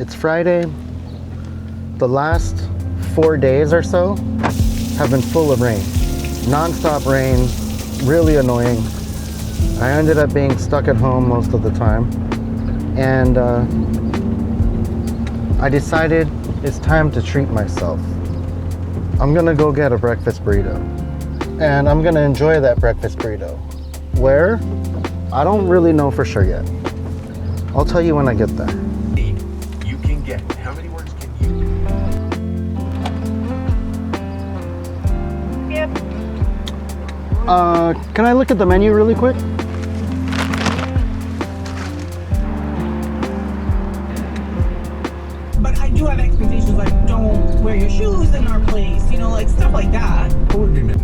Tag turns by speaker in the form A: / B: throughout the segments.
A: It's Friday. The last 4 days or so have been full of rain. Non-stop rain, really annoying. I ended up being stuck at home most of the time. And I decided it's time to treat myself. I'm gonna go get a breakfast burrito. And I'm gonna enjoy that breakfast burrito. Where? I don't really know for sure yet. I'll tell you when I get there.
B: You can get, how many words can you?
C: Yep.
A: Can I look at the menu really quick?
C: But I do have expectations like don't wear your shoes in our place, you know, like stuff like that.
B: What would be meant?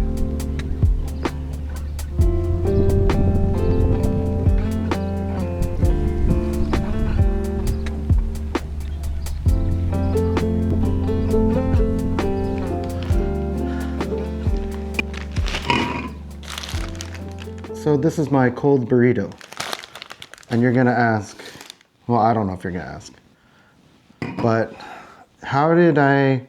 A: So this is my cold burrito. And you're gonna ask, well, I don't know if you're gonna ask, but how did I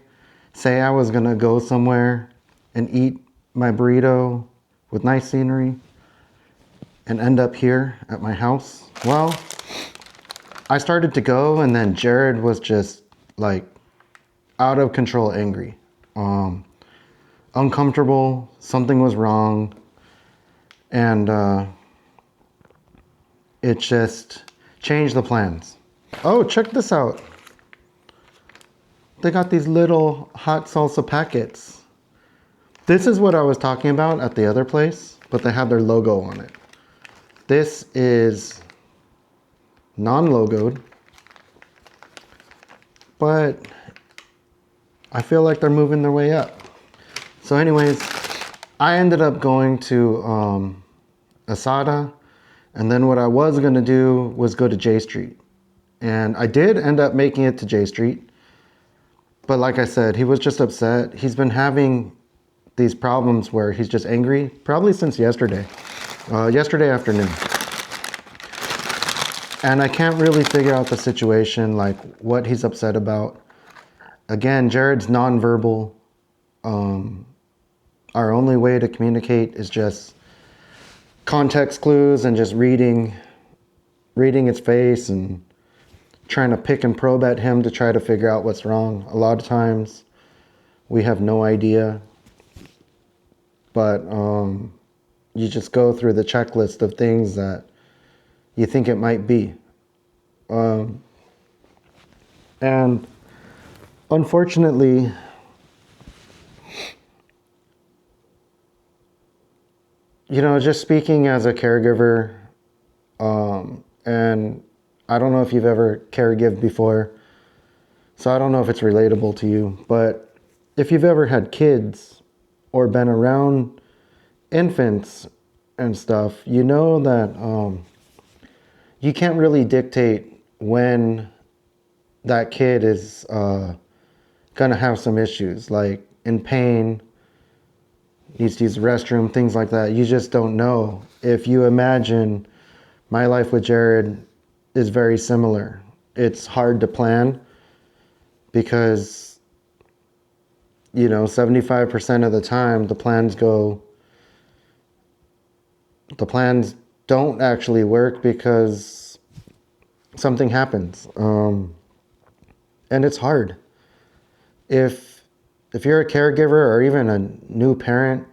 A: say I was gonna go somewhere and eat my burrito with nice scenery and end up here at my house? Well, I started to go and then Jared was just like out of control angry, uncomfortable, something was wrong. And it just changed the plans. Oh, check this out. They got these little hot salsa packets. This is what I was talking about at the other place, but they have their logo on it. This is non-logoed, but I feel like they're moving their way up. So anyways, I ended up going to Asada, and then what I was gonna do was go to J Street. And I did end up making it to J Street, but like I said, he was just upset. He's been having these problems where he's just angry, probably since yesterday afternoon. And I can't really figure out the situation, like what he's upset about. Again, Jared's nonverbal. Our only way to communicate is just context clues and just reading his face and trying to pick and probe at him to try to figure out what's wrong. A lot of times we have no idea, but you just go through the checklist of things that you think it might be. And unfortunately, you know, just speaking as a caregiver, and I don't know if you've ever caregived before, so I don't know if it's relatable to you, but if you've ever had kids or been around infants and stuff, you know that you can't really dictate when that kid is gonna have some issues, like in pain, needs to use the restroom, things like that. You just don't know. If you imagine my life with Jared is very similar. It's hard to plan because, you know, 75% of the time the plans don't actually work because something happens. And it's hard. If you're a caregiver or even a new parent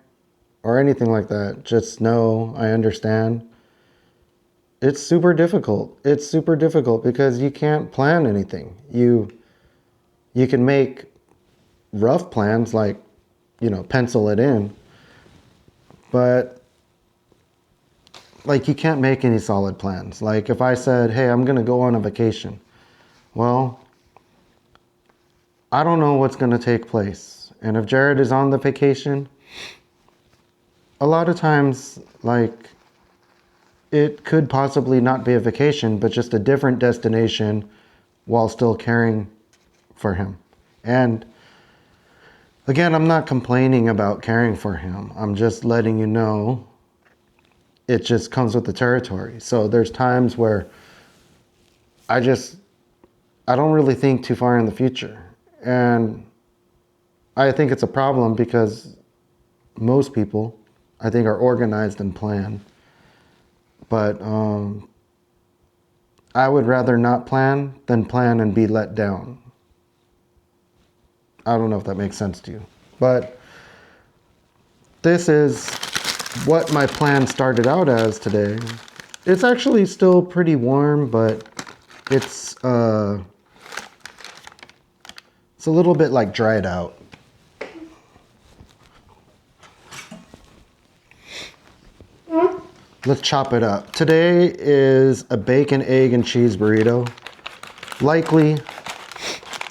A: or anything like that, just know I understand. It's super difficult. It's super difficult because you can't plan anything. You can make rough plans, like, you know, pencil it in, but like you can't make any solid plans. Like if I said, hey, I'm gonna go on a vacation, well, I don't know what's going to take place. And if Jared is on the vacation, a lot of times, like, it could possibly not be a vacation, but just a different destination while still caring for him. And again, I'm not complaining about caring for him. I'm just letting you know it just comes with the territory. So there's times where I just I don't really think too far in the future. And I think it's a problem because most people, I think, are organized and plan. But I would rather not plan than plan and be let down. I don't know if that makes sense to you. But this is what my plan started out as today. It's actually still pretty warm, but it's a little bit like dried out. Let's chop it up. Today is a bacon, egg, and cheese burrito. Likely,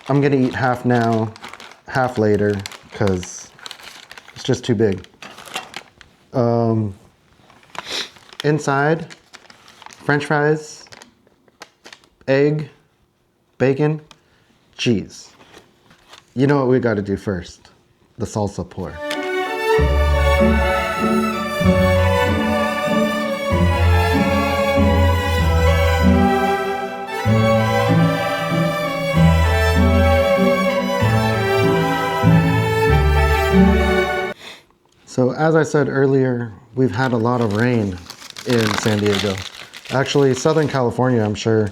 A: I'm gonna eat half now, half later, because it's just too big. Inside, French fries, egg, bacon, cheese. You know what we gotta do first? The salsa pour. So as I said earlier, we've had a lot of rain in San Diego. Actually, Southern California, I'm sure.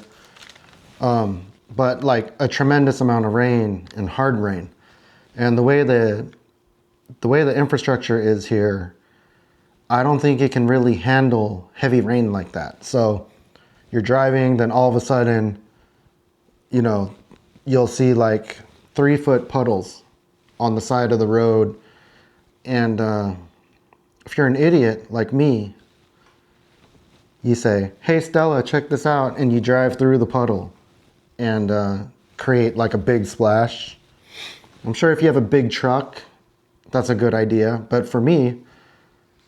A: But like a tremendous amount of rain and hard rain. And the way the infrastructure is here, I don't think it can really handle heavy rain like that. So you're driving, then all of a sudden, you know, you'll see like 3-foot puddles on the side of the road. And if you're an idiot like me, you say, "Hey Stella, check this out," and you drive through the puddle and create like a big splash. I'm sure if you have a big truck, that's a good idea. But for me,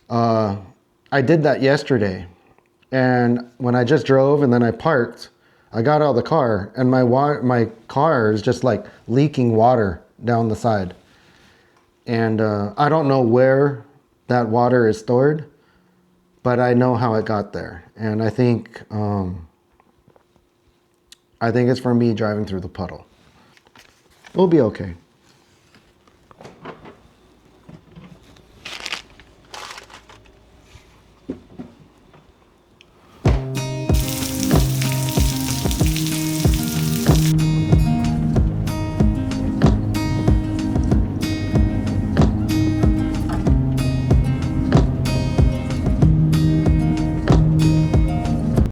A: I did that yesterday. And when I just drove and then I parked, I got out of the car and my car is just like leaking water down the side. And I don't know where that water is stored, but I know how it got there. And I think it's for me driving through the puddle. We'll be okay.